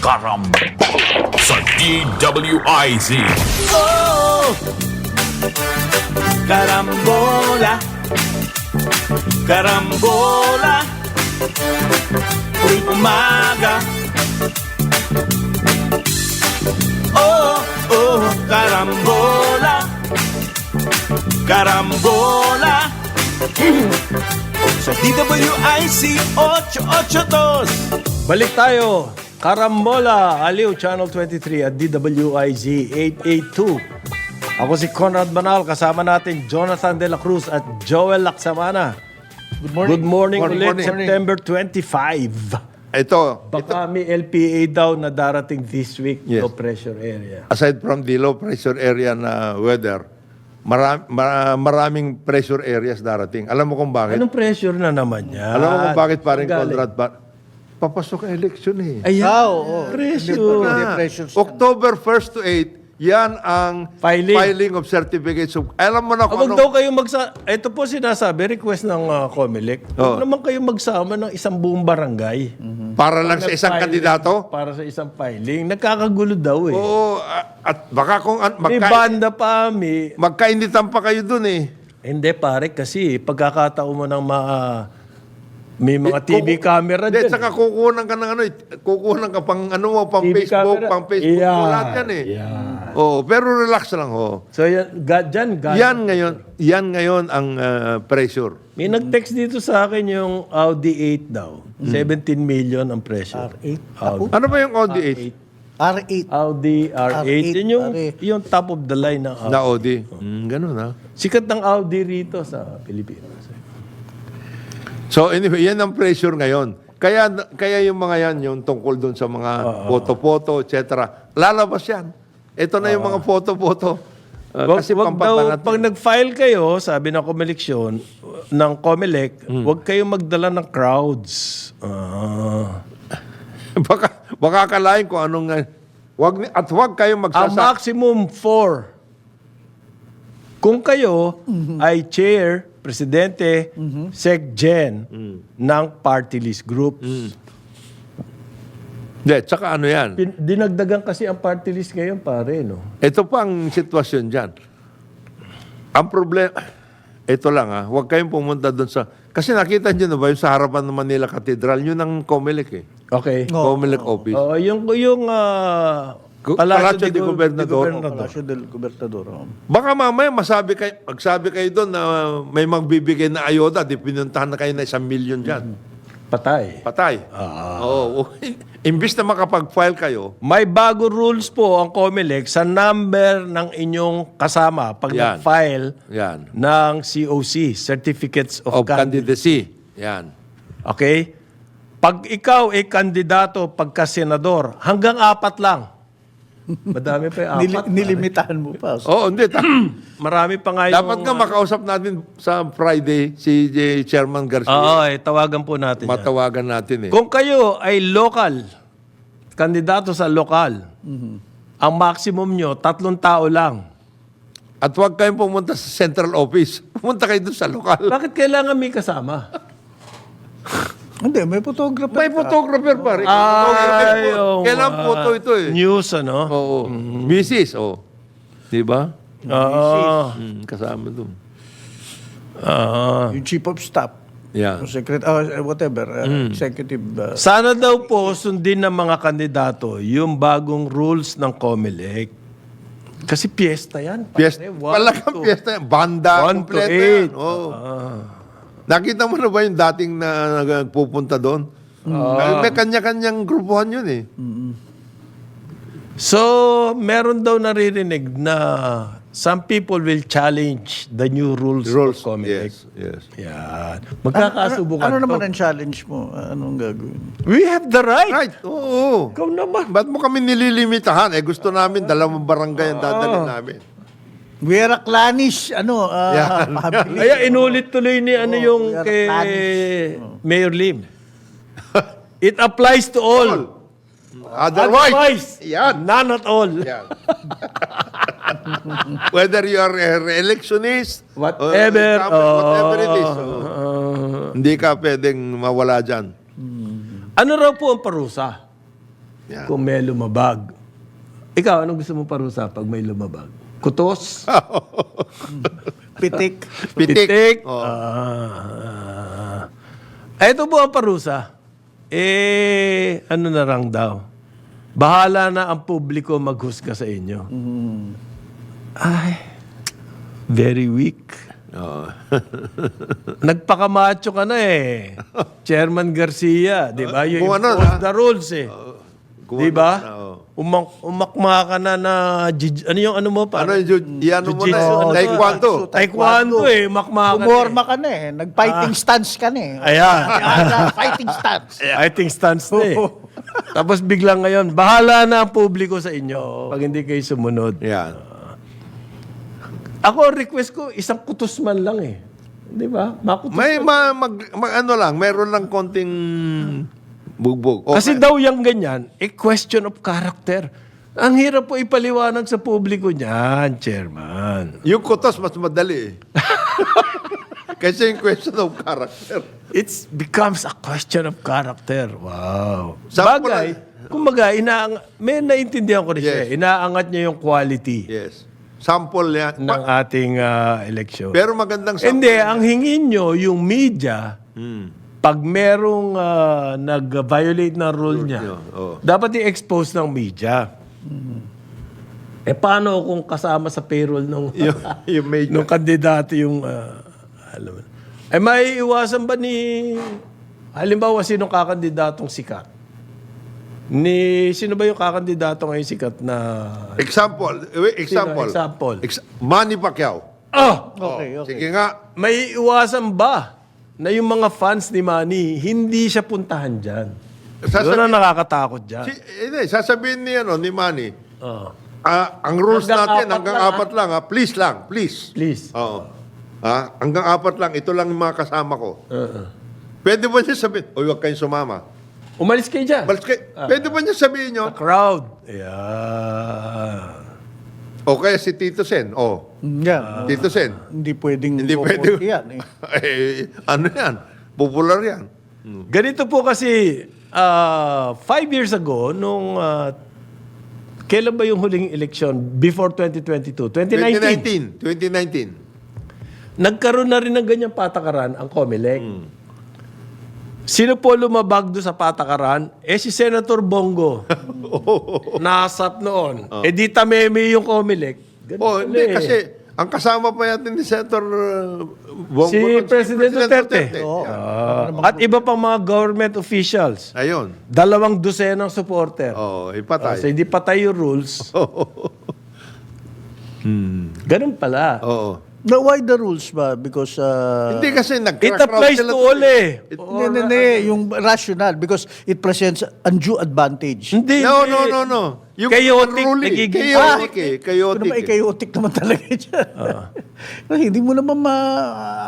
Karambol sa DWIZ. Oh! Karambola, karambola, tuwing umaga. Oh, oh, karambola, karambola. Sa DWIC 882. Balik tayo. Karambola, Aliw, Channel 23 at DWIZ 882. Ako si Conrad Banal, kasama natin Jonathan De La Cruz at Joel Laksamana. Good morning ulit, September 25. Ito, Baka may LPA daw na darating this week, Yes. low pressure area. aside from the low pressure area na weather, maraming pressure areas darating. Alam mo kung bakit? Anong pressure na naman yan? Alam mo kung bakit paring Ang galing. Conrad? Papasok ang election eh. Ayan, pressure. October 1st to 8, yan ang Filing. of certificates of... Alam mo na kung Huwag daw kayo ito po sinasabi, request ng COMELEC. Oh. Huwag naman kayo magsama ng isang buong barangay. para lang sa isang Nag-filing kandidato. Para sa isang filing. Nagkakagulo daw eh. Oo, at baka kung May banda pa, may... magkainitan pa kayo dun eh. Hindi pare, kasi pagkakataon mo ng may mga TV camera Hindi, dyan. saka kukunan ka ng kukunan ka pang pang TV Facebook, camera. pang Facebook, Yeah. lahat yan eh. Yeah. Oo, pero relax lang ho. So yan, dyan, Yan ngayon ang pressure. May nag-text dito sa akin yung Audi 8 daw. 17 million ang pressure. R8. Audi. Ano ba yung Audi 8? R8. Audi R8. R8, Yun yung top of the line ng Audi. Na Audi. Ganun ha. Sikat ng Audi rito sa Pilipinas. So anyway, yan ang pressure ngayon. Kaya yung mga yan, yung tungkol doon sa mga photo-photo, etc. Lalabas yan. Ito na yung mga photo-photo. Kasi Wag daw, pampapanatin. pag nag-file kayo, sabi ng komelektion, ng COMELEC, huwag kayong magdala ng crowds. baka akalain kung anong... Wag kayong Ang magsasa... maximum 4. Kung kayo ay chair, presidente, secgen ng party list groups. Hindi, tsaka ano yan. Dinagdagan kasi ang party list ngayon, pare, no? Ito pa ang sitwasyon dyan. Ang problema... Ito lang huwag kayong pumunta doon sa... Kasi nakita nyo na ba yung sa harapan ng Manila Cathedral, yun ang COMELEC eh. Okay. COMELEC office. Oo, yung Palacio de Gobernador. Palasyo del Gobernador. Baka mamaya magsabi kayo doon na may magbibigay na ayuda, di pinuntahan na kayo na 1 million dyan. Patay. Patay. Oo. Imbis na makapag-file kayo, May bago rules po ang COMELEC sa number ng inyong kasama pag Yan. nag-file yan, ng COC, Certificates of of Candidacy. candidacy. Yan. Okay? Pag ikaw ay kandidato pagka-senador, hanggang 4 lang. Madami pa yung 4. Nilimitahan mo pa. Oo, hindi. Marami pa nga yung... Dapat nga makausap natin sa Friday si Chairman Garcia. Oo, tawagan po natin yan. Matawagan natin eh. Kung kayo ay local, kandidato sa lokal, ang maximum nyo, 3 tao lang. At huwag kayong pumunta sa central office. Pumunta kayo doon sa lokal. Bakit kailangan may kasama? Hindi, may photographer. May photographer pa rin. Kailangan photo ito eh. News, ano? Oo. Misis, Di ba? Oo. Kasama doon. Yung chief of staff. Yan. Yung executive. Sana daw po sundin ng mga kandidato yung bagong rules ng COMELEC. Kasi piyesta yan. pare. Piyesta. One, Talagang two. piyesta yan. Banda. 1 to kompleto yan. 8. Oo. Nakita mo na ba yung dating na nagpupunta doon? May kanya-kanyang grupuhan yun eh. So, meron daw naririnig na some people will challenge the new rules of COMELEC. Yes. Yan. Magkakasubukan Ano to. naman ang challenge mo? Anong gagawin? We have the right. Right. Oo. Ikaw naman. Ba't mo kami nililimitahan? Gusto namin 2 barangay ang dadalhin namin. Vera Clanish, Yan. family. Kaya inulit tuloy ni yung we are kay planning. Mayor Lim. It applies to all. Otherwise, yan. None at all. Yan. Whether you are a re-electionist, Whatever. whatever it is. Hindi ka pwedeng mawala dyan. Ano raw po ang parusa? Yeah. kung may lumabag. Ikaw, anong gusto mo parusa pag may lumabag? Kutos? Pitik. Pitik. Oh. Ito po ang parusa. Ano na lang daw. Bahala na ang publiko maghusga sa inyo. Ay, very weak. Oh. Nagpakamacho ka na eh. Chairman Garcia, di ba? You Kung ano impose na- the rules eh. Kung Di ba? ano na, oh. Umakma ka na ano yung ano mo pa? Ano yung ano mo na? Jiu-jitsu, ano to? Taekwondo. Taekwondo eh. Umakma ka na Umorma ka na eh. Nag-fighting stance ka na eh. Ayan. Fighting stance. I think stance na eh. Tapos biglang ngayon, bahala na ang publiko sa inyo pag hindi kayo sumunod. Yan. Ako, request ko, isang kutos man lang eh. Di ba? Makutos May man. ano lang, meron lang konting bugbog. Okay. Kasi daw yung ganyan, question of character. Ang hirap po ipaliwanag sa publiko niyan, Chairman. Yung kutos mas madali eh. Kasi yung question of character. It becomes a question of character. Wow. Sample Bagay, kumbaga, may naintindihan ko rin siya. Yes. Inaangat niya yung quality Yes. Sample yan. ng ating election. Pero magandang sample. Hindi, ang hingin nyo, yung media, pag merong nag-violate ng rule niya, oo. dapat i-expose ng media. Paano kung kasama sa payroll nung yung major. nung kandidato yung alam mo. May iwasan ba halimbawa sinong kakandidatong sikat? Sino ba yung kakandidato ngayon sikat na Example. Example. Example. Manny Pacquiao. Okay, okay. Sige nga. May iwasan ba na yung mga fans ni Manny, hindi siya puntahan dyan? Yun ang nakakatakot dyan. Sasabihin ni Manny, Oo. ang rules Hanggang natin, apat hanggang lang, apat lang, ha? Please lang, please. Please. Oo. Hanggang apat lang, ito lang yung mga kasama ko. Uh-uh. Pwede ba niya sabihin, huwag kayong sumama? Umalis kayo dyan. Pwede ba niya sabihin nyo? A crowd. Yeah. O kaya si Tito Sen. Yan. Tito Sen. Hindi pwedeng Hindi pwede. yan eh. Ano yan? Popular yan. Ganito po kasi, 5 years ago, nung kailan ba yung huling election? Before 2022? 2019. 2019. Nagkaroon na rin ng ganyang patakaran ang COMELEC. Sino po lumabag doon sa patakaran? Si Senator Bongo. Nasap noon. Di tameme yung COMELEC. Ganun Hindi, pala eh. kasi ang kasama pa yata ni Senator Bongo. Si President Duterte. Yeah. At iba pang mga government officials. Ayun. 2 dosenang supporter. Ipatay. So hindi patay yung rules. Ganun pala. Oo. Now, why the rules ba? Because Hindi kasi It nag-crowd applies sila to all eh. hindi, yung rational because it presents undue advantage. Hindi. No. Yung Chaotic, unruly. nagiging- Chaotic eh. Ano Chaotic naman, chaotic naman talaga dyan. Kasi hindi mo naman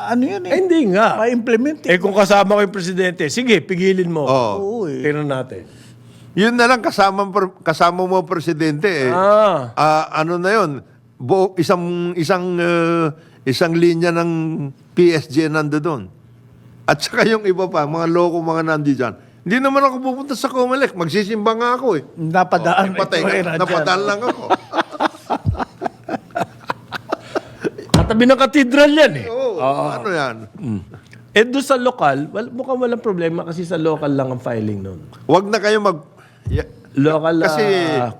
ano yan eh. Hindi nga. Ma-implement eh. Kung kasama ko yung presidente, sige, pigilin mo. Oo. Oo eh. Tingnan natin. Yun na lang kasama mo presidente eh. Ano na yun? Isang linya ng PSG nando doon. At saka yung iba pa, mga loko, mga nandi dyan. Hindi naman ako pupunta sa COMELEC. Magsisimba nga ako eh. Napadaan. Patay ito eh, ka. nandyan. Napadaan lang ako. Katabi ng katedral yan eh. Oo. Ano yan? Doon sa lokal, mukhang walang problema kasi sa local lang ang filing nun. Huwag na kayo Local Kasi,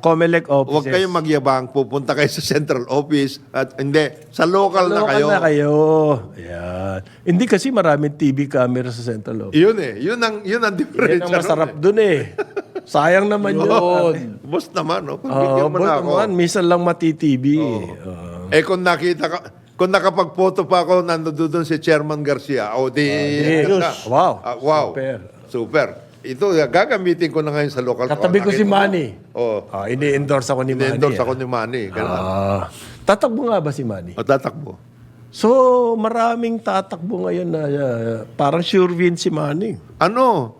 COMELEC offices. Huwag kayong magyabang. Pupunta kayo sa central office. At hindi. Sa local, na kayo. Local na kayo. Ayan. Hindi kasi maraming TV camera sa central office. Yun eh. Yun ang difference. Yan ang masarap dun eh. Sayang naman yun. Boss naman, no? Pagbigyan mo na ako. Minsan lang mati-TV. Kung nakita ka, kung nakapag-photo pa ako, nandun doon si Chairman Garcia. Yes. Wow. Wow. Super. Super. Ito, gagamitin ko na ngayon sa local. Katabi ko si Manny. Oo. Ini-endorse ako ni Manny. Ini-endorse ako ni Manny. Tatakbo nga ba si Manny? O, tatakbo. So, maraming tatakbo ngayon na parang sure win si Manny. Ano?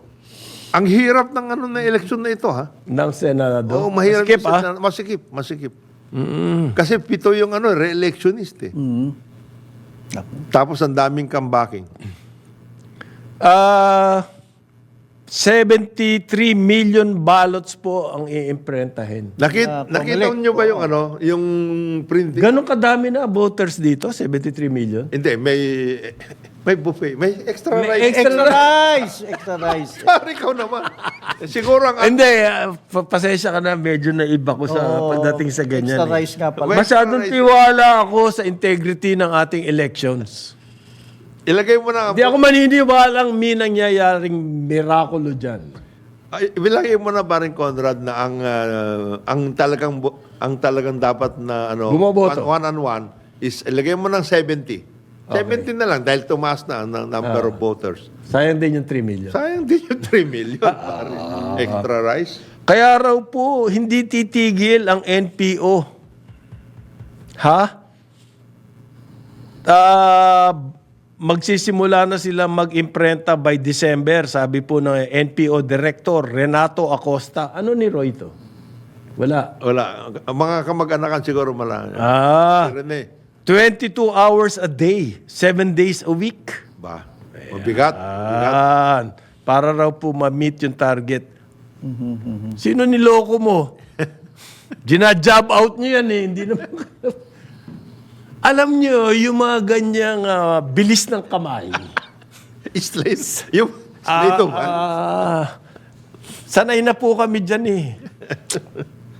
Ang hirap ng na eleksyon na ito, ha? Ng Senado. Oo, mahirap. Skip, ha? Masikip. Kasi 7 yung re-electionist eh. Tapos ang daming comebacking. 73 million ballots po ang iimprentahin. Nakita niyo ba yung yung printing? Ganon kadami na voters dito, 73 million? Hindi, may buffet, may extra May rice. Extra rice! Extra rice. Pare, ikaw naman. Siguro ang Hindi, pasensya ka na, medyo naiba ko sa pagdating sa ganyan. Extra eh. rice nga pala. Well, Masyadong extra rice. tiwala ako sa integrity ng ating elections. ilagay mo na Hindi ako maniniwalang may nangyayaring mirakulo dyan. ilagay mo na Baring Conrad na ang talagang dapat na Bumoboto. one on one is ilagay mo ng 70. 70 na lang dahil tumaas na ang number of voters. Sayang din yung 3 million. Sayang din yung 3 million. Pare. Extra rice. Kaya raw po, hindi titigil ang NPO. Ha? Magsisimula na sila mag-imprenta by December, sabi po ng NPO Director Renato Acosta. Ano ni Roy ito? Wala. Ang mga kamag-anakan siguro malaki. Rene, 22 hours a day, 7 days a week. ba? Mabigat. Para raw po ma-meet yung target. Sino niloko mo? Gina-job out nyo yan eh. Hindi naman. Alam nyo, yung mga ganyang bilis ng kamay. Slate. Yung slate of hand. Sanay na po kami dyan eh.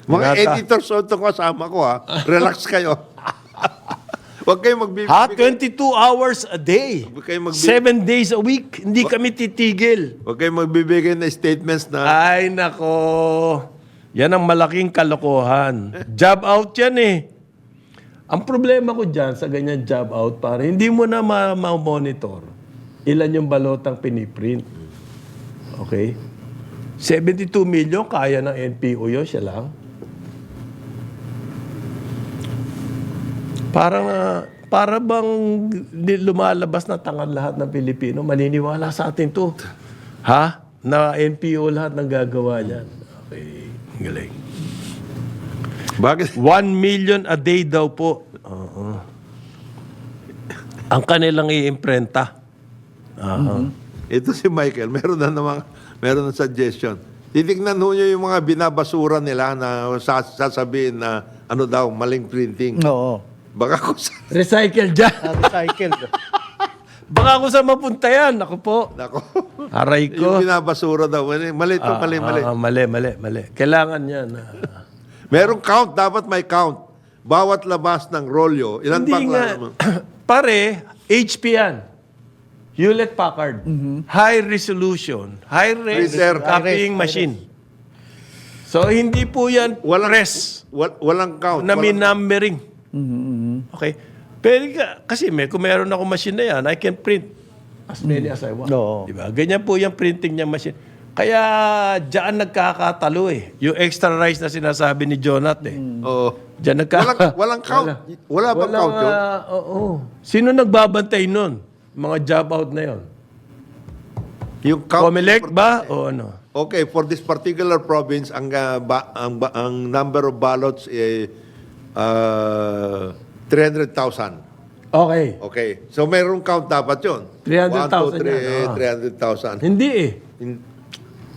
Mga Nata. editors o itong kasama ko relax kayo. Huwag kayo magbibigay. 22 hours a day. Huwag kayo 7 days a week. Hindi kami titigil. Huwag kayo magbibigay na statements na Ay, nako. Yan ang malaking kalokohan. Job out yan eh. Ang problema ko dyan sa ganyan job out, pare, hindi mo na ma-monitor ilan yung balotang piniprint. Okay? 72 million, kaya ng NPO yun, siya lang. Para bang lumalabas na tangan lahat ng Pilipino, maniniwala sa atin to. Ha? Na NPO lahat ng gagawa niyan. Okay, galing. bakit? 1 million a day daw po. Oo. Ang kanilang iimprenta. Ito si Michael, meron na suggestion. Titignan ho nyo yung mga binabasura nila na sasabihin na maling printing. Oo. Baka kung Recycle dyan. Recycled. Baka kung saan mapunta yan. Ako po. Nako. Aray Yung ko. binabasura daw. Mali ito, mali. Mali. Kailangan yan. Merong count, dapat may count. Bawat labas ng rolyo, ilan Hindi bang nga. Pare, HP yan. Hewlett Packard. High resolution. High-res Reserve. copying machine. So, hindi po yan press Walang count. na may numbering. Okay? Pero kasi kung meron ako machine na yan, I can print as many as I want. Oo. Diba? Ganyan po yung printing niya machine. Kaya diyan nagkakatalo eh. Yung extra rice na sinasabi ni Jonat eh. Oo. Diyan Walang count. Wala bang count yun? Oo. Sino nagbabantay nun? Mga job out na yon. Yung count. Comelec ba? O ano? Okay, for this particular province, ang number of ballots 300,000. Okay. Okay. So, mayroong count dapat yun. 300,000 1, 2, 3, 300,000. Hindi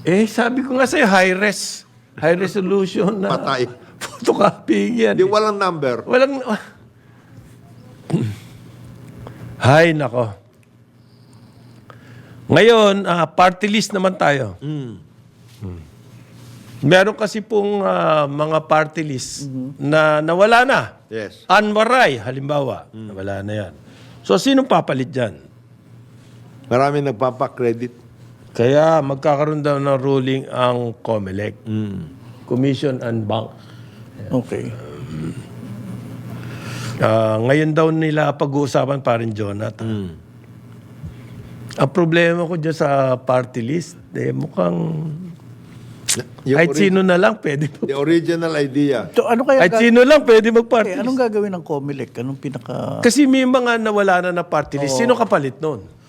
eh. Sabi ko nga sa'yo, high-res. High resolution na. Patay. Photocopying yan. Di walang number. Walang... Hay, nako. Ngayon, party list naman tayo. Meron kasi pong mga party list na nawala na. Yes. Anwaray, halimbawa. Nawala na yan. So, sinong papalit dyan? Marami nagpapa-credit. Kaya magkakaroon daw ng ruling ang COMELEC. Commission and Bank. Okay. Ngayon daw nila pag-uusapan pa rin, Jonathan. Ang problema ko dyan sa party list, mukhang kahit sino na lang pwede The original idea. So, ano kaya kahit sino lang pwede mag-party list. anong gagawin ng COMELEC? Anong pinaka... Kasi may mga nawala na party list. Sino kapalit nun?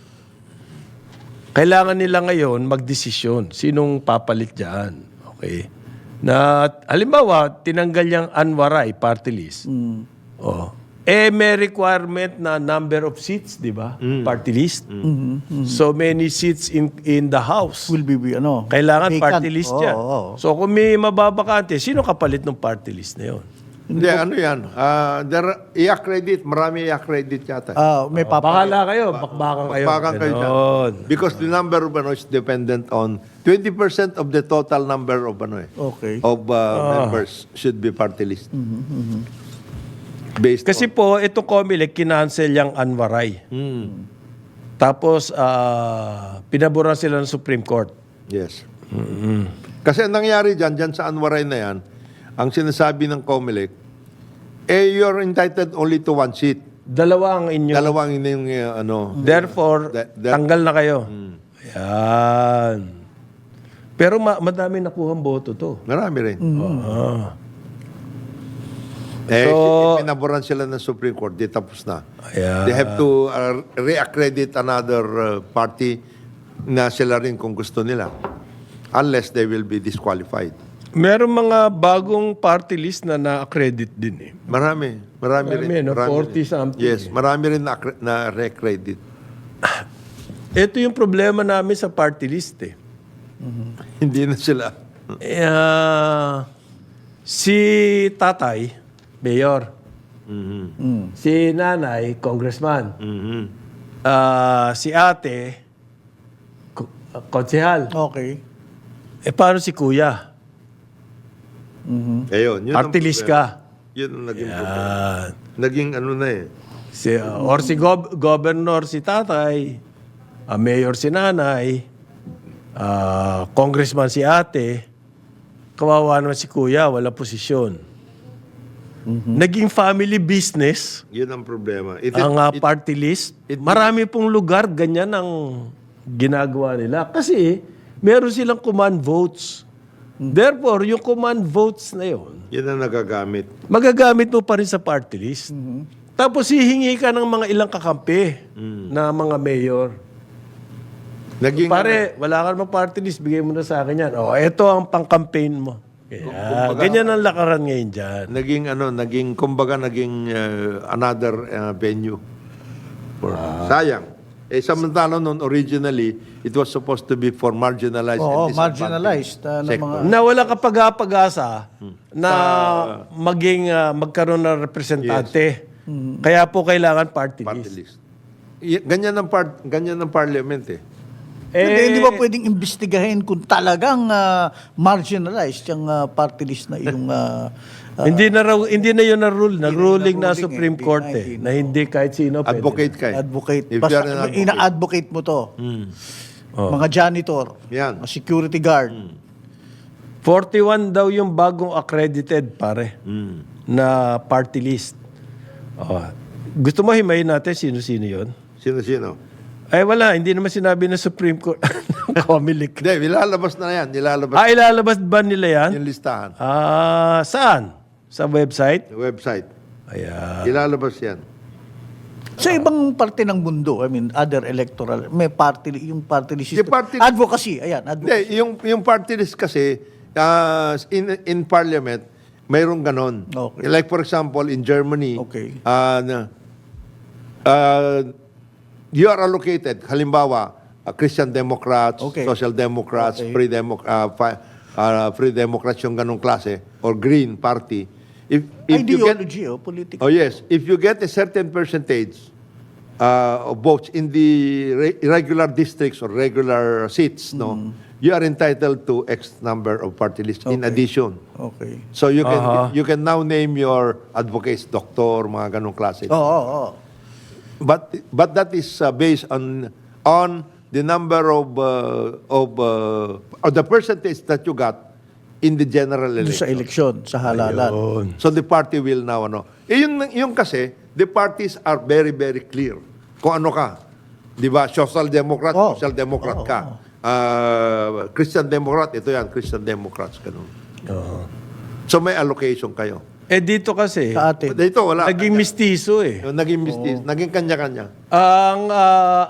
Kailangan nila ngayon magdesisyon. Sinong papalit dyan? Okay. Na, halimbawa, tinanggal yung Anwaray party list. Oh. may requirement na number of seats, di ba? Party list. So many seats in the House. Will be, ano, Kailangan vacant. party list yan. Oo. So kung may mababakante, sino kapalit ng party list na yun? Hindi, ano yan? I-accredit. Marami i-accredit yata. May Bahala kayo, bakbakan kayo. Bakbakan kayo dyan. Ganon. Because the number of is dependent on 20% of the total number of Okay. of members should be party list. Based Kasi po, itong COMELEC, kinancel yung Anwaray. Tapos, pinaboran sila ng Supreme Court. Yes. Kasi ang nangyari dyan sa Anwaray na yan, ang sinasabi ng COMELEC, you're entitled only to one seat. Dalawa ang inyo. Dalawang inyong, Therefore, tanggal na kayo. Ayan. Pero madami nakuhang boto to. marami rin. So- pinaboran sila ng Supreme Court, di tapos na. Ayan. They have to re-accredit another party na sila rin kung gusto nila. Unless they will be disqualified. Meron mga bagong party list na na-accredit din eh. Marami rin. no? Marami 40 rin. something. Yes, marami rin na re-credit. Ito yung problema namin sa party list eh. Hindi na sila. Si tatay, mayor. Si nanay, congressman. Si ate, konsehal. Okay. Paano si kuya? Ayun, yun Party ang list problema. ka. Yun ang naging problema. Naging ano na eh. Or si governor si tatay, mayor si nanay, congressman si ate, kawawa naman si kuya, wala posisyon. Naging family business Yun ang problema. ang party list. Marami pong lugar ganyan ang ginagawa nila. Kasi meron silang command votes. Therefore, yung command votes na yun, Yun ang nagagamit. magagamit mo pa rin sa party list. Tapos hihingi ka ng mga ilang kakampi na mga mayor. Naging, Pare, wala ka namang party list, bigay mo na sa akin yan. Ito ang pang-campaign mo. Kaya, ganyan ang lakaran ngayon dyan. kumbaga naging another venue. Sayang. Samantalang noon, originally, it was supposed to be for marginalized and Marginalized. Na sector. mga, Na wala ka pag-apag-asa na magkaroon ng representante. Kaya po kailangan party Party list. list. Ganyan ang parliament eh. hindi ba pwedeng imbestigahin kung talagang marginalized yung party list na yung... hindi na yun na rule. Nag-ruling na na-ruling Supreme eh, Court eh. Na hindi kahit sino pwede. Advocate ka eh. advocate. If Basta, you are an advocate. ina-advocate mo to. Mga janitor, Yan. mga security guard. 41 daw yung bagong accredited, pare, na party list. Gusto mo himayin natin sino-sino yun? Sino-sino? Ay wala, hindi naman sinabi ng Supreme Court. COMELEC. Hindi, ilalabas na yan. Ilalabas Ilalabas ba nila yan? yung listahan. Saan? Sa website? Yung website. Ayan. Ilalabas yan. Sa ibang parte ng mundo, I mean, other electoral, may party, yung party list. Yung party- advocacy, ayan, advocacy. Hindi, yung party list kasi, in parliament, mayroong ganon. Okay. Like for example, in Germany, Okay. You are allocated, halimbawa, Christian Democrats, Okay. Social Democrats, Okay. Free Democrats, yung ganong klase, or Green Party. If you get, Ideology, political. oh yes, if you get a certain percentage of votes in the regular districts or regular seats, you are entitled to X number of party lists in addition. Okay. So you can now name your advocates, doctor, mga ganong klase. Oo. But that is based on the number of the percentage that you got in the general Doon sa election. eleksyon, sa halalan. So the party will now yung kasi the parties are very very clear kung ano ka. 'Di ba? Social Democrat, Oh. Social Democrat ka. Christian Democrat, ito yan, Christian Democrats ganun. So may allocation kayo. Dito kasi, Sa atin. Dito wala. naging mistiso eh. Naging mistis, naging kanya-kanya. Ang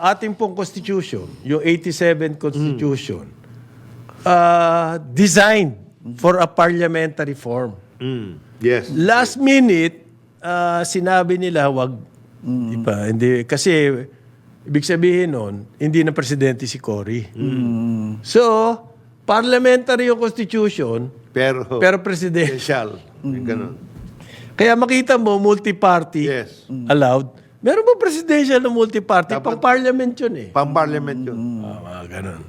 ating pong constitution, yung 87 constitution, designed for a parliamentary form. Yes. Last minute, sinabi nila wag hindi kasi ibig sabihin nun, hindi na presidente si Cory. So, parliamentary yung constitution, Pero presidential. special. Ganun. Kaya makita mo, multi-party Yes. allowed. Meron ba presidential na multi-party? Pang parliament yun eh. Pang-parliament yun. Mga ganun.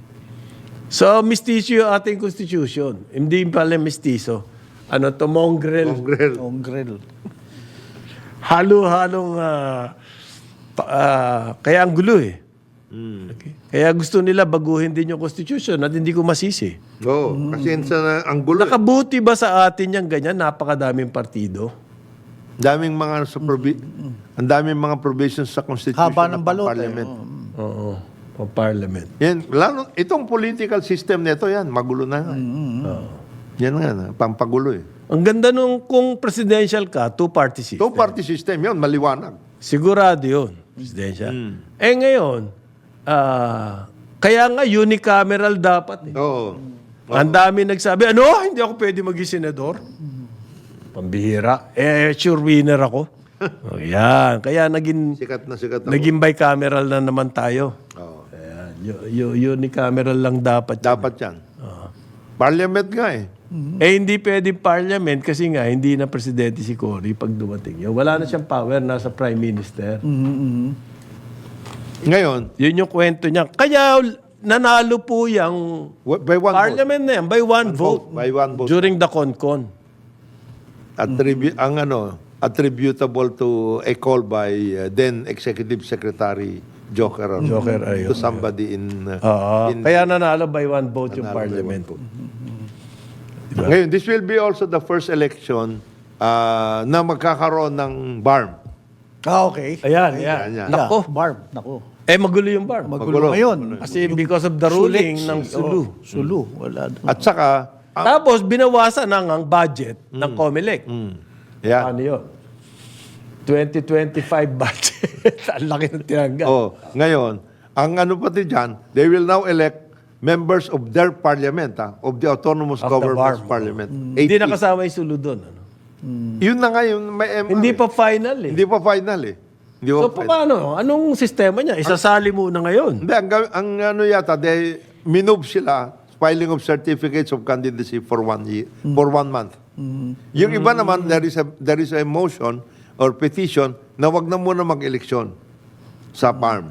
So, mistiso yung ating constitution. Hindi pala mistiso. Ano to, mongrel. Congrel. Congrel. Halo-halong, kaya ang gulo eh. Okay. Kaya gusto nila baguhin din yung constitution at hindi ko masisi. Oo. Kasi ang gulo. Nakabuti ba sa atin yung ganyan? Napakadaming partido. Daming mga ang daming mga provisions sa constitution Haba ng ng balot. parliament. Oo. O parliament. Yan, lalo itong political system nito yan, magulo na. Nga. Yan nga, pampagulo eh. Ang ganda nung kung presidential ka, two-party system. Two-party system, yan, maliwanag. Sigurado yun, presidential. Eh ngayon, kaya nga unicameral dapat eh. Oo. Ang dami nagsabi, ano? Hindi ako pwede maging senador. Pambihira. Sure winner ako. Yan. Kaya naging Sikat na sikat ako. naging bicameral na naman tayo. Oo. Ayan. Unicameral lang dapat. Dapat yan. Parliament nga eh. Eh hindi pwede parliament kasi nga hindi na presidente si Cory pag dumating yun. Wala na siyang power, nasa prime minister. Ngayon, Yun yung kwento niya. Kaya nanalo po yung by one parliament na yan by one vote. By one vote. During the CONCON. Attributable to a call by then Executive Secretary Joker. Joker, ayun. To somebody in... Kaya nanalo by one vote yung parliament. Ngayon, this will be also the first election na magkakaroon ng BARM. Okay. Ayan. Ayan. Nako. Barb. Nako. Eh magulo yung bar. Magulo ngayon. Kasi because of the ruling ng Sulu. Sulu. Wala. At saka, Tapos binawasan na ang budget ng COMELEC. yeah. Ano yun? 2025 budget. Ang laki ng tinanggal. Oh, ngayon, ang ano pati dyan, they will now elect members of their parliament, of the Autonomous Of the Governments BARM. Parliament. Hindi 80. nakasama yung Sulu doon. Ano? Yun na nga yung may MR. Hindi pa final eh. Hindi pa final eh. Hindi pa So final. paano? Anong sistema niya? Isasali muna ngayon. Hindi, ang ano yata, they minove sila, filing of certificates of candidacy for 1 year, for 1 month. Yung iba naman, there is a motion or petition na wag na muna mag-eleksyon sa BARM.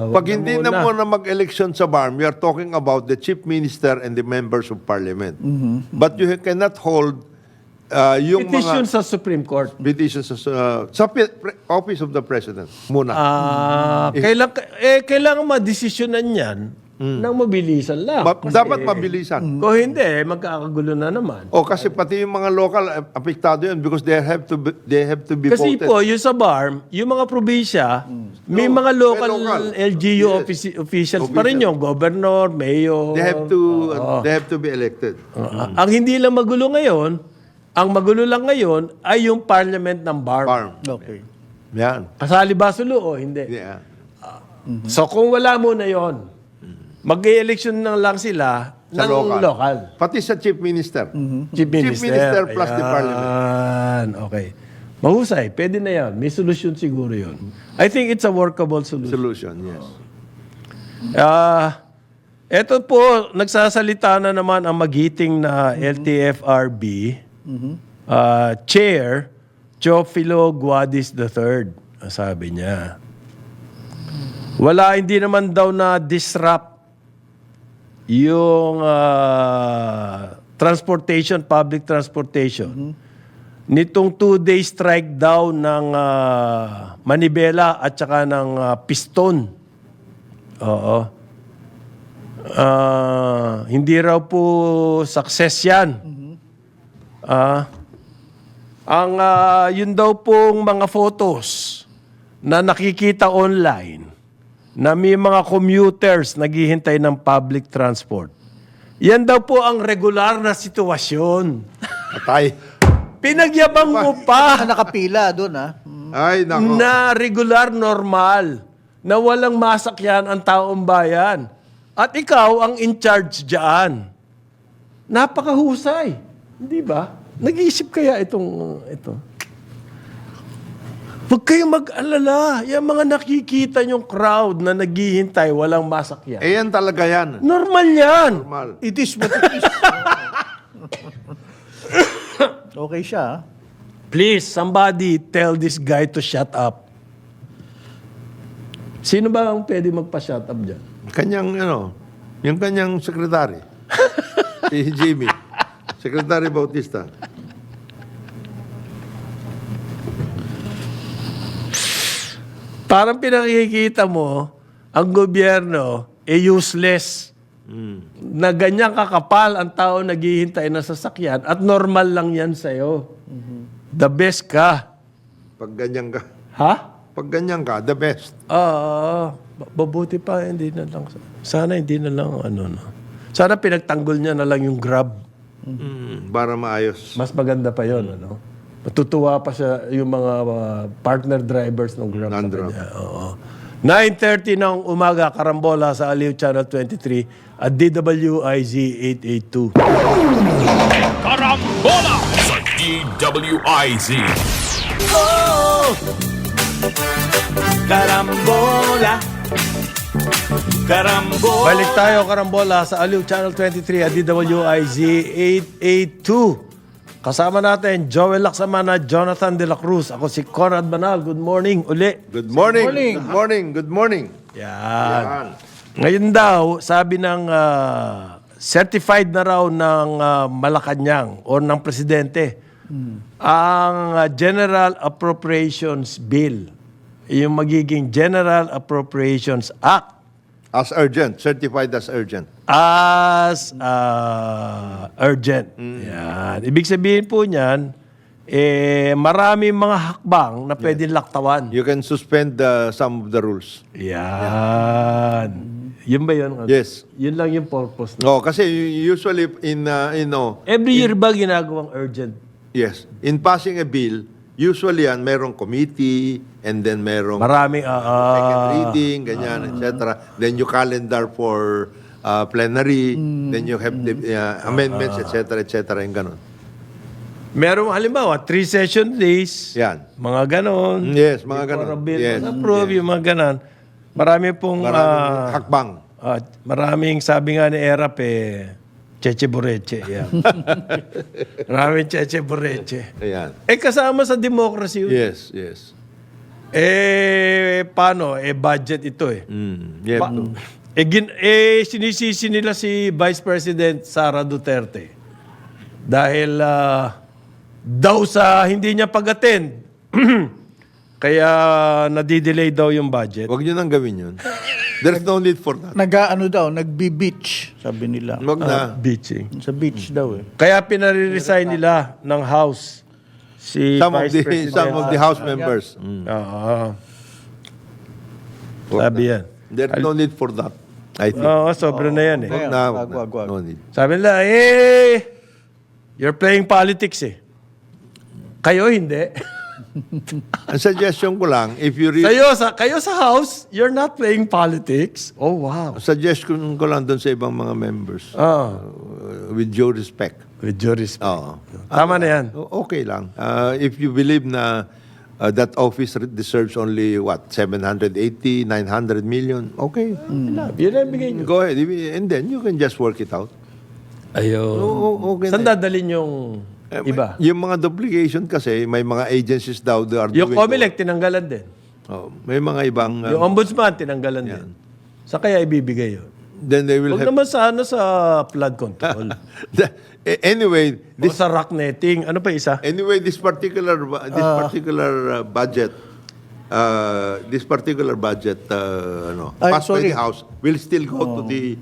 Wag Pag hindi na muna mag-eleksyon sa BARM, we are talking about the Chief Minister and the members of Parliament. But you cannot hold yung petition mga sa Supreme Court. petitions sa Office of the President muna. Kailangan madesisyonan yan ng mabilisan lang. Dapat mabilisan. Kung hindi, magkakagulo na naman. Kasi pati yung mga local apektado yun because they have to be Kasi voted. po, yung sa BARM, yung mga probinsya, may mga local, may local. LGU Yes. officials pa rin yung governor, mayor. They have to be elected. Ang hindi lang magulo ngayon, ang magulo lang ngayon ay yung parliament ng BARM. BARM. Okay. Yan. Kasali ba Sulu o hindi? Yeah. So kung wala mo na yon, mag-election na lang sila Sa ng local. Pati sa Chief Minister. Chief Minister. plus the Parliament. Ayan, okay. Mahusay, pwede na yan. May solusyon siguro yun. I think it's a workable solution. Solution, yes. Ito po, nagsasalita na naman ang magiting na LTFRB Chair, Teofilo Guadis III. Sabi niya. Hindi naman daw na disrupt yung public transportation. Nitong 2-day strike daw ng Manibela at saka ng Piston. Oo. Hindi raw po success yan. Yun daw pong mga photos na nakikita online na may mga commuters naghihintay ng public transport. Yan daw po ang regular na sitwasyon. Atay. Pinagyabang mo pa Nakapila doon, ha? Ay, nako. na regular, normal, na walang masakyan ang taong bayan. At ikaw ang in charge dyan. Napakahusay. Hindi ba? Nag-iisip kaya ito? Huwag kayong mag-alala. Yung mga nakikita yung crowd na naghihintay, walang masakyan. Yan talaga yan. Normal yan. Normal. It is what it is. Okay siya. Please, somebody tell this guy to shut up. Sino ba ang pwede magpa-shut up dyan? Yung kanyang sekretary. Si Jimmy. Secretary Bautista. Parang pinakikita mo, ang gobyerno, useless. Na ganyan kakapal ang tao naghihintay na sasakyan at normal lang yan sa'yo. The best ka. Pag ganyan ka. Ha? Pag ganyan ka, the best. Mabuti pa, hindi na lang. Sana hindi na lang, Sana pinagtanggol niya na lang yung Grab. Para maayos. Mas maganda pa yon, Matutuwa pa siya yung mga partner drivers ng Grab. sa Non-Grab. kanya. Oo. 9:30 ng umaga, Karambola sa Aliw Channel 23 at DWIZ 882. Karambola sa DWIZ. Carambola. Carambola. Balik tayo, Karambola sa Aliw Channel 23 at DWIZ 882. Kasama natin, Joel Laksamana, Jonathan De La Cruz. Ako si Conrad Banal. Good morning uli. Good morning. Good morning. Good morning. Yan. Ngayon daw, sabi ng certified na raw ng Malacanang o ng Presidente, ang General Appropriations Bill, yung magiging General Appropriations Act, As urgent. Certified as urgent. as urgent. Yan. Ibig sabihin po niyan, marami mga hakbang na pwedeng laktawan. You can suspend some of the rules. Yan. Yun ba yun? Yes. Yun lang yung purpose. No, kasi usually Every year ba ginagawang urgent? yes, in passing a bill, usually merong committee and then merong Maraming, second reading, ganyan, etc. Then you calendar for plenary, then you have the amendments, etc., yung ganon. merong halimbawa, 3 session days, Yan. mga ganon. Yes, mga Before ganon. a bill Yes, approve, yung mga ganon. Marami pong, Maraming hakbang. maraming sabi nga ni Erap, Cheche Boreche. Yan. Maraming Cheche Boreche. Ayan. Kasama sa democracy yun. Yes, yes. Paano? Budget ito Yep. Sinisisi nila si Vice President Sara Duterte dahil daw sa hindi niya pag-attend kaya nadidelay daw yung budget. Wag nyo nang gawin yun. There's no need for that. Nag-beach, sabi nila. Wag na. Bitching. Sa beach daw Kaya pinare-resign nila ng House si Some Vice President. of the House members. Oo. Wag Sabi na. yan. There's no need for that. I think. Oo, sobra na yan Wag na, wag na. wag. No need. Sabi nila, you're playing politics Kayo hindi. Ang suggestion ko lang, if you read, Kayo sa House, you're not playing politics. Oh, wow. suggestion ko lang doon sa ibang mga members, with due respect. With your respect. Oo. Tama na yan. Okay lang. If you believe na that office deserves only, 780, 900 million, okay. Yun ang bigay nyo. Go ahead. And then you can just work it out. Ayun. Okay Saan na. dadalhin yung iba? Yung mga duplication kasi, may mga agencies daw that are Yung doing. COMELEC, tinanggalan din. May mga ibang, Yung Ombudsman, tinanggalan din. Sa kaya ibibigay yun? then they will Huwag have, naman sana sa flood control. anyway, O sa rock netting. Ano pa isa? Anyway, this particular budget, Ay, passed by sorry. the House, will still go to the.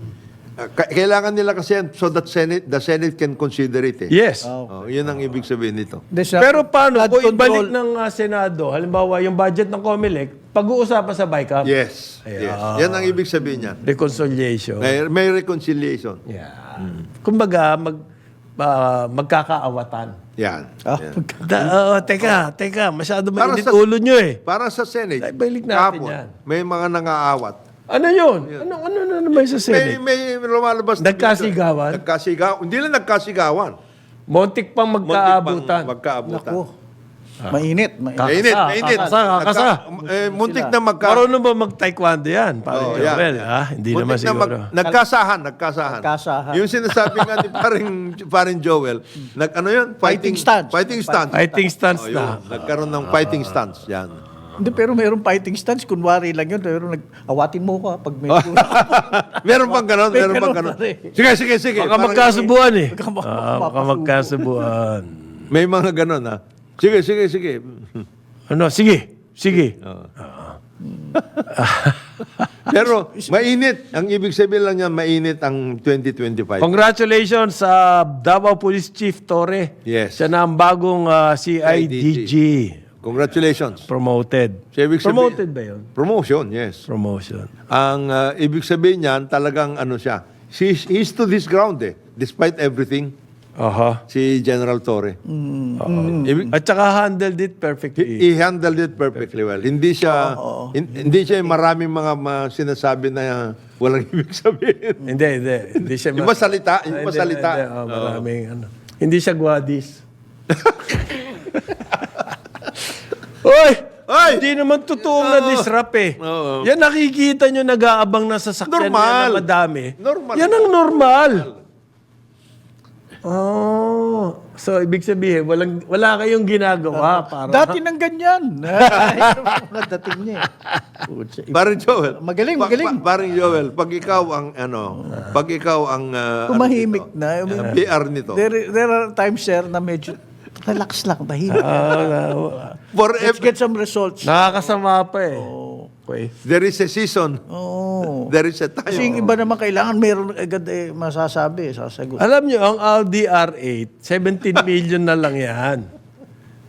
Kailangan nila kasi yan so that the Senate can consider it. Yes. Yun ang ibig sabihin nito. Pero paano Flood kung ibalik control. ng Senado, halimbawa yung budget ng COMELEC, pag-uusapan sa BICAM, Yes. Yes. Yan ang ibig sabihin niyan. reconciliation. May reconciliation. Yeah. Kumbaga, magkakaawatan. Yan. Teka, masyado Para mainit sa- ulo nyo Para sa Senate, Ay, balik natin kahapon, yan. may mga nangaawat. Ano yun? Ano naman sa Senate? May lumalabas. Nagkasigawan? Hindi lang nagkasigawan. Montik pang magkaabutan. Magkaabutan. Naku. Mainit. Mainit. Kakasa. Muntik na Marunong ba mag-taekwondo yan? Parang Oh, yan. Joel, ha? Hindi naman Muntik na siguro. nagkasahan. Nagkasahan. Yung sinasabi nga ni paring Joel, ano yun? Fighting stance. Fighting stance. Fighting stance Oh, na. yun. Nagkaroon ng fighting stance. Yan. Hindi, pero mayroong fighting stance. Kunwari lang yun. Pero awatin mo ka pag may Meron bang ganon? May Meron bang ganon ganon? pa rin. Sige. Baka Parang- magkasubuan eh. Baka Baka magkasubuan. May mga ganon, ha? Sige. Ano? Sige. Pero mainit. Ang ibig sabihin lang niya, mainit ang 2025. Congratulations sa Davao Police Chief Torre. Yes. Siya na ang bagong CIDG Congratulations. promoted. So, ibig sabihin- Promoted ba yun? Promotion, yes. Promotion. Ang ibig sabihin niyan, talagang ano siya, he's to this ground despite everything, Aha. si General Torre. Ibig- At saka handled it perfectly. he handled it perfectly well. Hindi siya hindi siya yung maraming mga sinasabi na walang ibig sabihin. Hindi siya Yung masalita, yung masalita. maraming ano. Hindi siya guadis. Oy! Ay! Hindi naman totoong na-disrupt eh. Oo. Yan nakikita nyo nag-aabang na sasakyan Normal. na madami. Normal. Yan ang normal. Oh. So, ibig sabihin, wala kayong ginagawa para... Dati nang ganyan. Mga dating niya. Paring Joel. Magaling. Paring Joel, pag ikaw ang Tumahimik na. PR nito. There are times, sir, na medyo relax lang, tahimik. For Let's get some results. Nakakasama pa eh. Okay. there is a season. Oo. There is a time. Kasi yung iba naman kailangan meron agad masasabi, sasagot. Alam nyo, ang Audi R8, 17 million na lang yan.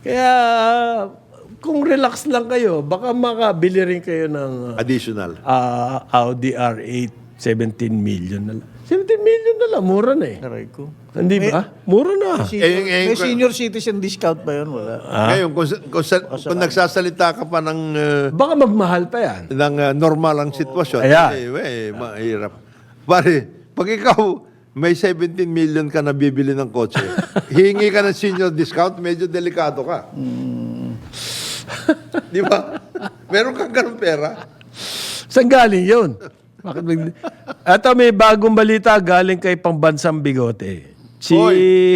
Kaya, kung relax lang kayo, baka makabili rin kayo ng Additional. Audi R8, 17 million na lang. 17 million na lang, mura na eh. Aray ko. Hindi ba? Mura na. May senior citizen discount ba yun? Wala. Ngayon, kung nagsasalita ka pa ng Baka magmahal pa yan. normal ang sitwasyon, Ayan. mahirap. Pare, pag ikaw may 17 million ka na bibili ng kotse, hihingi ka ng senior discount, medyo delikado ka. Di ba? Meron kang ganun pera. Saan galing yun? Ito may bagong balita galing kay Pambansang Bigote. Si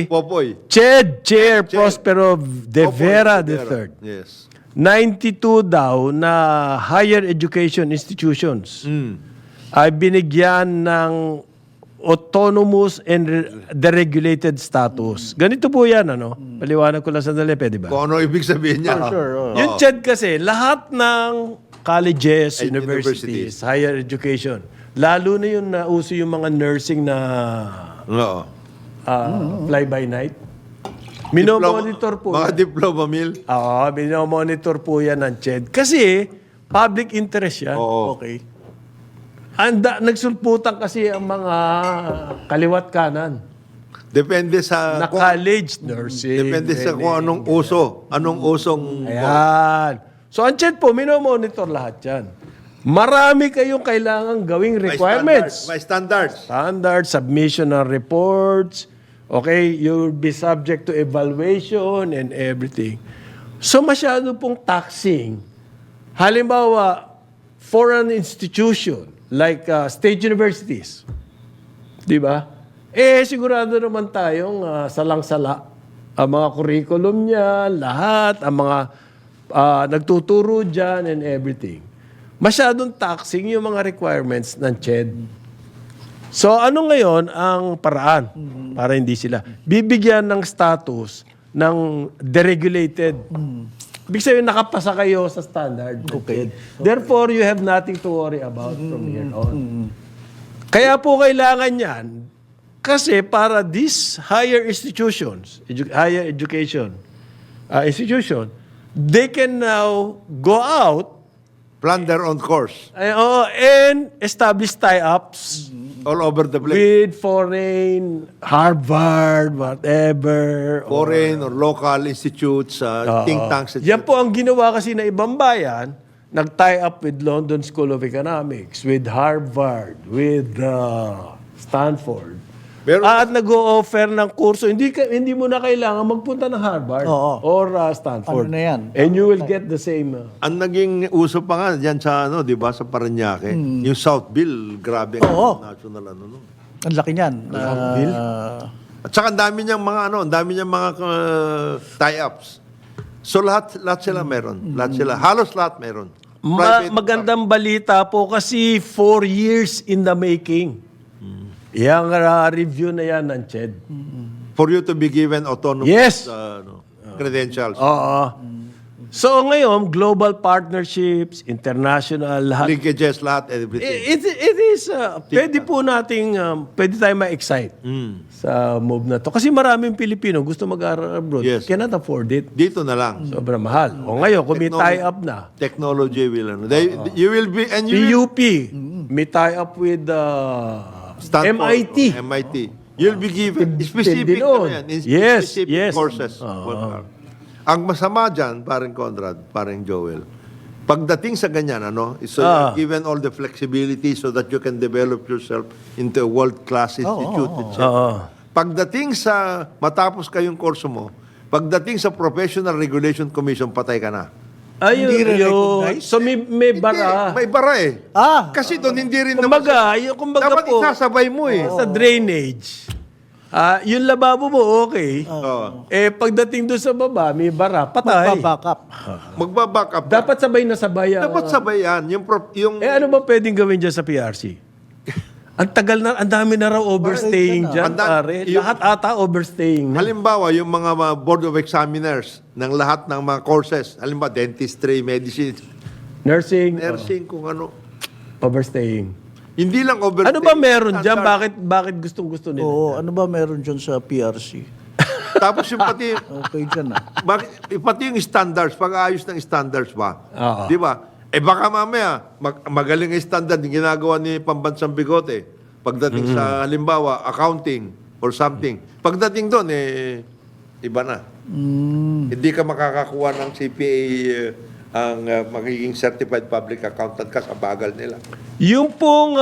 Popoy. Chair Prospero de Vera III. Yes. 92 daw na higher education institutions ay binigyan ng autonomous and deregulated status. Ganito po yan, ano? Paliwanag ko lang sandali, pwede ba? Kung ano ibig sabihin niya. Yung CHED kasi, lahat ng colleges, Ay, universities, higher education, lalo na yung nauso yung mga nursing na Oo. fly-by-night. Minomonitor po Mga yan. diploma mill. Oo, minomonitor po yan ng CHED. Kasi, public interest yan. Oo. Okay. Nagsulputan kasi ang mga kaliwat kanan Depende sa na college, nursing. depende sa kung anong uso. Anong usong Ayan. So, ang CHED po, minomonitor lahat yan. Marami kayong kailangan gawing requirements. May standards. Standard, submission ng reports. Okay, you'll be subject to evaluation and everything. So, masyado pong taxing. Halimbawa, foreign institution like state universities. Di ba? Sigurado naman tayong salang-sala. Ang mga curriculum niya, lahat, ang mga nagtuturo dyan and everything. Masyadong taxing yung mga requirements ng CHED. So, ano ngayon ang paraan para hindi sila bibigyan ng status ng deregulated? Ibig sabihin, nakapasa kayo sa standard. Okay. Therefore, you have nothing to worry about from here on. Kaya po kailangan yan kasi para these higher institutions, higher education institution, they can now go out Plan their own course. and establish tie-ups All over the place. with foreign, Harvard, whatever. Foreign or local institutes, think tanks, etc. Yan po ang ginawa kasi na ibang bayan, nag-tie up with London School of Economics, with Harvard, with Stanford, At nag-o-offer ng kurso. Hindi mo na kailangan magpunta ng Harvard Oo. or Stanford. Ano na yan? And you will get the same. Ang naging uso pa nga diyan sa di ba, sa Parañaque, yung Southville, grabe ang Oo. national no. Ang laki niyan. Bill? At saka ang dami niyang mga ang dami niyang mga tie-ups. So lahat sila meron. Lahat sila, halos lahat meron. Magandang balita po kasi 4 years in the making. Yang review na yan ng CHED. For you to be given autonomous Yes. credentials. Oo. So ngayon, global partnerships, international, lahat. Linkages, lahat, everything. It is, pwede po nating, pwede tayo ma-excite sa move na to. Kasi maraming Pilipino gusto mag-aral abroad. Yes. Cannot afford it. Dito na lang. Sobrang mahal. O ngayon, kung may tie-up na, Technology will, you will be, and you will, PUP, may tie-up with Stanford, MIT. MIT. You'll be given specific doon. Yes, specific yes. courses. Ang masama dyan, parang Conrad, parang Joel, pagdating sa ganyan, so you're given all the flexibility so that you can develop yourself into a world-class institute, etc. Pagdating sa, matapos kayong kurso mo, pagdating sa Professional Regulation Commission, patay ka na. Ayun, Hindi rin yun. recognize? So may bara. May bara eh. Kasi doon hindi rin Kumbaga dapat po, isasabay mo eh. sa drainage, yung lababo mo okay. Pagdating doon sa baba, may bara, patay. magpa-back up. Magbaback up. Dapat sabay na sabay. Dapat sabay yan. Yung ano ba pwedeng gawin dyan sa PRC? Ang tagal na, ang dami na raw overstaying dyan, pare. Lahat ata overstaying na. halimbawa, yung mga board of examiners ng lahat ng mga courses, halimbawa, dentistry, medicine, Nursing, nursing, kung ano. overstaying. Hindi lang overstay. Ano ba meron dyan? Bakit gustong-gusto nila? Oo, ano ba meron dyan sa PRC? Tapos yung pati, Okay dyan pati yung standards, pag-aayos ng standards ba? Oo. Di ba? Baka mamaya, magaling ang standard yung ginagawa ni Pambansang Bigote. Pagdating sa, halimbawa, accounting or something. Pagdating doon, iba na. Hindi ka makakakuha ng CPA ang magiging certified public accountant ka sa bagal nila. Yung pong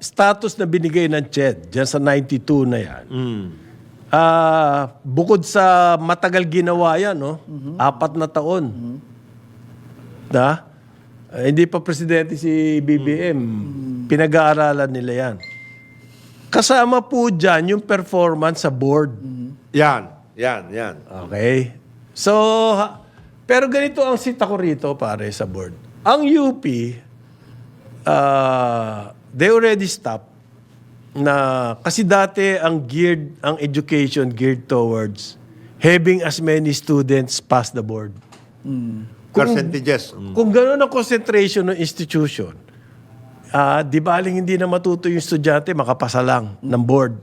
status na binigay ng CHED, dyan sa 92 na yan, bukod sa matagal ginawa yan, 4 na taon. Hindi pa presidente si BBM, pinag-aaralan nila yan. Kasama po dyan yung performance sa board. Yan. Okay? So, pero ganito ang sita ko rito, pare, sa board. Ang UP, they already stopped na, kasi dati ang education geared towards having as many students pass the board. Percentages. Kung gano'n ang concentration ng institution, di baling hindi na matuto yung estudyante, makapasa lang ng board.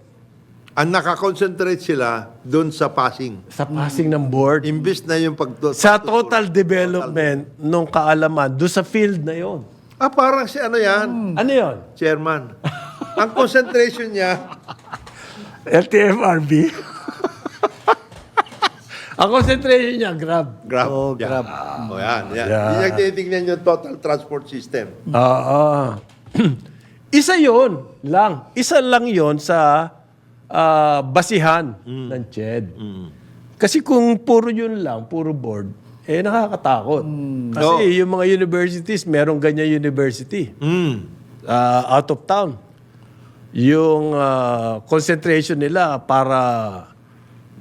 Ang nakakonsentrate sila doon sa passing. Sa passing ng board. Imbis na yung Sa total development nung kaalaman, doon sa field na yon. parang si ano yan, Ano yon? chairman. Ang concentration niya, LTFRB. Ang concentration niya, Grab. grab. Oh, Yan. grab. Yan. Yeah. Hindi niya tinitingnan yung total transport system. Isa yon lang. Isa lang yon sa basihan ng CHED. Kasi kung puro yun lang, puro board, nakakatakot. Kasi yung mga universities, merong ganyan university. Out of town. Yung concentration nila para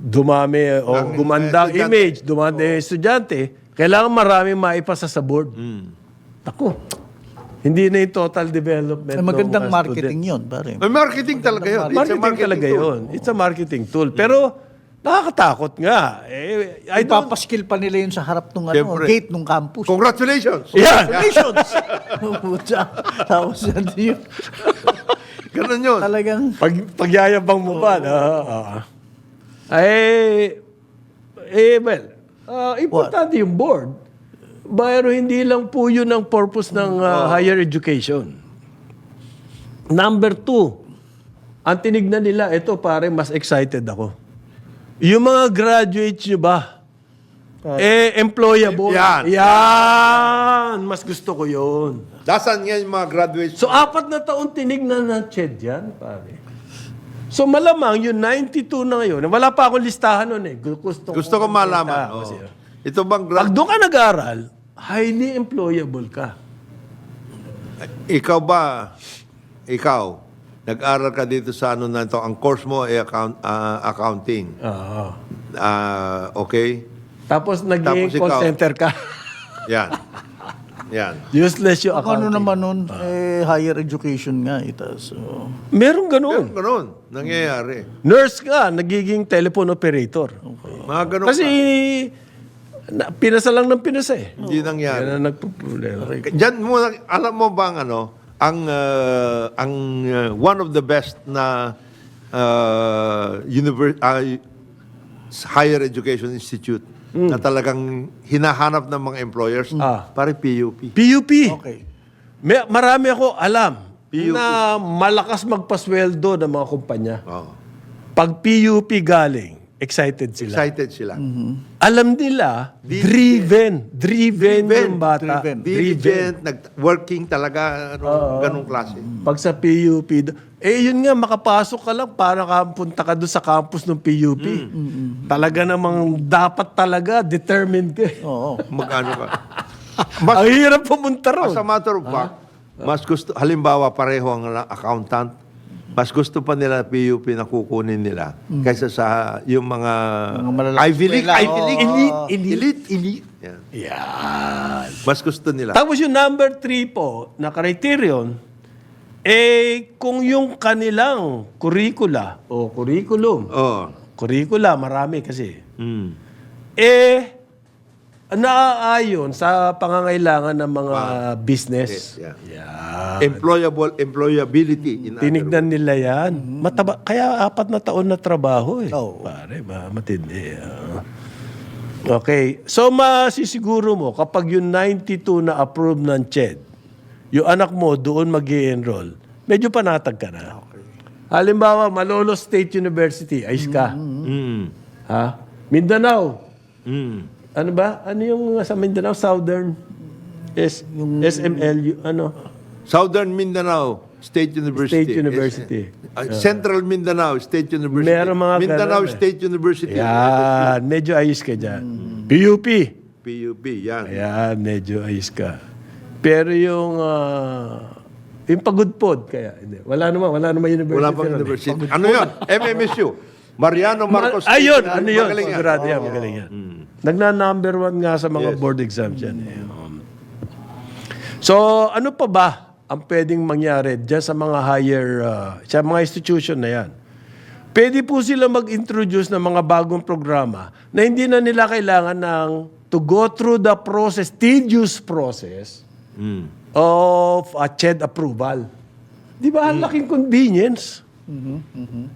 dumami o gumanda ang image, dumami ang estudyante, kailangan maraming maipasa sa board. Ako, hindi na yung total development. Magandang ng mga marketing yun, pare. May marketing talaga yun. It's a Marketing talaga tool. yun. It's a marketing tool. Pero nakakatakot nga. I don't... Ipapaskill pa nila yun sa harap ng Siyempre. gate ng campus. Congratulations! Yan. Congratulations! Puta. Tapos yun. Ganun yun. Talagang... Pagyayabang mo ba? Importante yung board. Pero hindi lang po yun ang purpose ng higher education. Number 2, ang tinignan nila, ito pare, mas excited ako. Yung mga graduates nyo ba, employable. Yan! Mas gusto ko yun. Dasan nga yung mga graduates. So, 4 na taon tinignan ng CHED yan, pare. So malamang yung 92 na ngayon, wala pa akong listahan nun eh. Gusto Gusto ko malaman. Kasi, Ito bang pag doon ka nag-aral, highly employable ka. ikaw ba, nag-aral ka dito sa ano na ito, ang course mo ay accounting. Oo. Okay? Tapos naging Tapos call ikaw. center ka. Yan. Yan. Useless yung Ako ano accounting. naman nun, higher education nga. So, Meron ganun. Ganun. Nangyayari. Nurse ka, nagiging telephone operator. Mga ganun Kasi pinasa lang ng pinasa eh. Hindi nangyari. Yan ang nagpo-problema. Diyan muna, alam mo bang ano, ang one of the best na higher education institute na talagang hinahanap ng mga employers, pare PUP. PUP. okay. Marami ako alam PUP. na malakas magpasweldo ng mga kumpanya. Oh. Pag PUP galing, excited sila. Excited sila. Alam nila, driven yung bata. Diligent, working talaga, ganong klase. Pag sa PUP, yun nga, makapasok ka lang para punta ka doon sa campus ng PUP. Talaga namang dapat talaga, determined ka. Oo. Magano ka. Ang hirap pumunta ron. As a matter of fact, mas gusto, halimbawa pareho ang accountant, mas gusto pa nila PUP na kukunin nila kaysa sa yung mga malalaking Ivy League, eskwela, elite. Yan. Yan. Mas gusto nila. Tapos yung number 3 po, na criterion, kung yung kanilang curricula o curriculum, curricula, marami kasi, naaayon sa pangangailangan ng mga business. Yeah. Yeah. Employability. In other Tinignan nila yan. Kaya 4 na taon na trabaho eh. Oo. Pare, matindi. Okay. So, masisiguro mo, kapag yung 92 na approve ng CHED, yung anak mo doon mag-i-enroll, medyo panatag ka na. Halimbawa, Malolo State University, ayos ka. Ha? Mindanao. Ano ba? Ano yung sa Mindanao? Southern? SMLU? Ano? Southern Mindanao State University. State University. Central Mindanao State University. Meron mga Mindanao ganun eh. State University. Yan. Medyo ayos ka dyan. PUP. PUP, yan. Ayan, medyo ayos ka. Pero yung pagudpod, kaya, hindi. Wala naman university. Wala pang ron eh. university. Ano yun? MMSU. Mariano Marcos. Ayun, ano yun? Magaling yan. Sigurado yan, magaling yan. Nagna-number 1 nga sa mga board exams yan. So, ano pa ba ang pwedeng mangyari dyan sa mga higher, sa mga institution na yan? Pwede po sila mag-introduce ng mga bagong programa na hindi na nila kailangan ng to go through the process, tedious process of a CHED approval. Di ba? Ang laking convenience.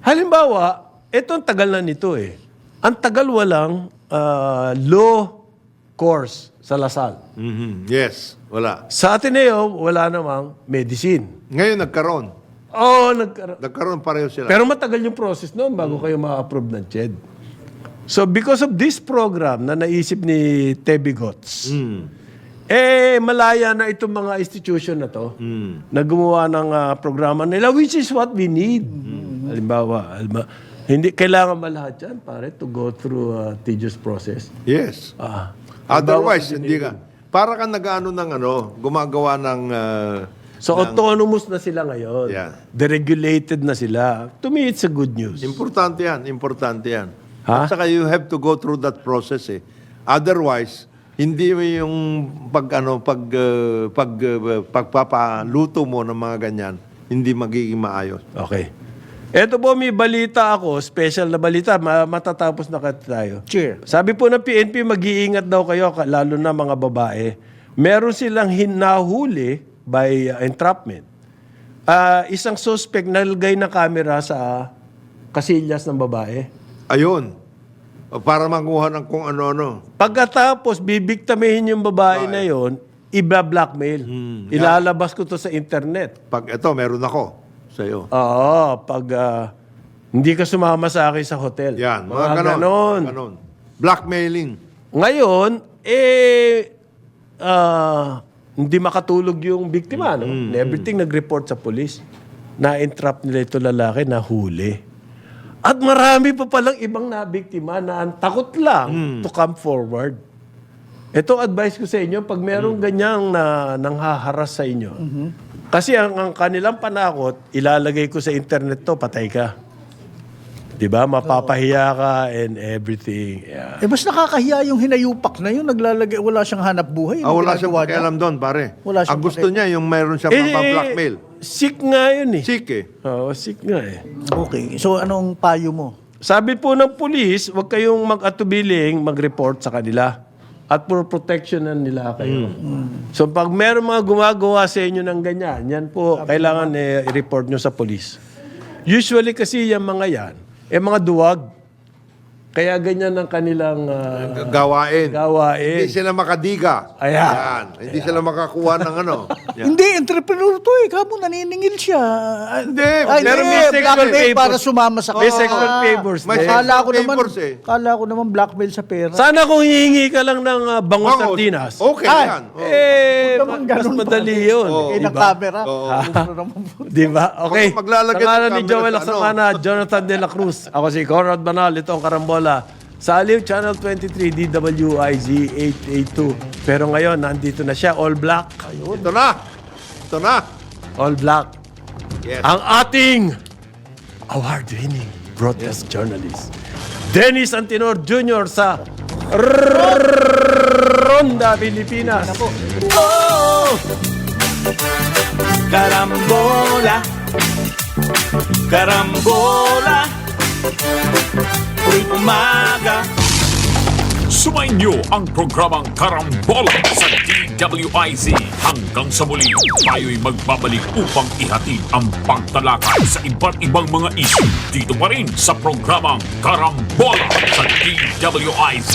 Halimbawa, eto ang tagal na nito eh. Ang tagal walang law course sa Lasal. Yes, wala. Sa Ateneo, wala namang medicine. Ngayon nagkaroon. Nagkaroon pareho sila. Pero matagal yung process noon bago kayo ma-approve ng CHED. So because of this program na naisip ni Tebi Gots, malaya na itong mga institution na to na gumawa ng programa nila, which is what we need. Halimbawa, hindi kailangan ba lahat yan, pare, to go through a tedious process? Yes. Otherwise, hindi ka. Para ka nag-ano ng gumagawa ng... So autonomous na sila ngayon. Yeah. Deregulated na sila. To me, it's a good news. Importante yan. Importante yan. Ha? At saka you have to go through that process eh. Otherwise, hindi mo yung pagpapaluto mo ng mga ganyan, hindi magiging maayos. Okay. Ito po, may balita ako, special na balita, matatapos na tayo. Sure. Sabi po ng PNP, mag-iingat daw kayo, lalo na mga babae. Meron silang hinahuli by entrapment. Isang suspect nalagay na camera sa kasilyas ng babae. Ayun. Para manguha ng kung ano-ano. Pagkatapos, bibiktamehin yung babae na yon, iba-blackmail. Ilalabas ko to sa internet. Pag ito, meron ako sa'yo. Oo, pag hindi ka sumama sa akin sa hotel. Yan, Mga mga ganon. ganon. Blackmailing. Ngayon, hindi makatulog yung biktima. No? And everything nag-report sa police. Na-entrap nila ito lalaki na huli. At marami pa palang ibang nabiktima na ang takot lang to come forward. Ito advice ko sa inyo, pag merong ganyang nanghaharas sa inyo, kasi ang kanilang panakot, ilalagay ko sa internet to, patay ka. Diba? Mapapahiya ka and everything. Yeah. Mas nakakahiya yung hinayupak na yun, naglalagay, wala siyang hanap buhay. Wala siyang Ginagawa niya. pakialam doon, pare. Wala siyang Ang gusto niya, yung mayroon siyang blackmail. Sick nga yun eh. Sick eh. Oo, sick nga eh. Okay, so anong payo mo? Sabi po ng pulis, huwag kayong mag-atubiling mag-report sa kanila. At for protection nila kayo. So pag meron mga gumagawa sa inyo ng ganyan, yan po, kailangan i-report nyo sa pulis. Usually kasi yung mga yan, mga duwag. Kaya ganyan ang kanilang Gawain. gawain. Hindi sila makadiga. Ayan. Hindi sila makakuha ng ano. Yan. Hindi, entrepreneur to eh. Kamo naniningil siya. Hindi, pero may sexual blackmail favors. para sumama sa May sexual favors May din. Kala ko naman, favors eh. kala ko naman blackmail sa pera. Sana kung hihingi ka lang ng bangos Bangos. sardinas. Okay Ay, yan. Oh. Huwag naman Mas ganun, madali pare. yun. Eh, ng Diba? camera. Gusto naman po. Di ba? Okay. Huwag maglalagay Sa ngalan ng ni camera Joel sa Laksamana, Jonathan De La Cruz. Ako si Conrad Banal, ito ang Karambola. Sa Aliw Channel 23, DWIZ 882. Pero ngayon, nandito na siya, all black. Ito na. Ito na. All black. Yes. Ang ating award-winning broadcast journalist, Dennis Antinor Jr. sa Ronda, Pilipinas. Oh, carambola, carambola, tuwing umaga. Sumainyo ang programang Karambola sa DWIZ. Hanggang sa muli, tayo'y magbabalik upang ihatid ang pagtalakay sa iba't ibang mga issue dito pa rin sa programang Karambola sa DWIZ.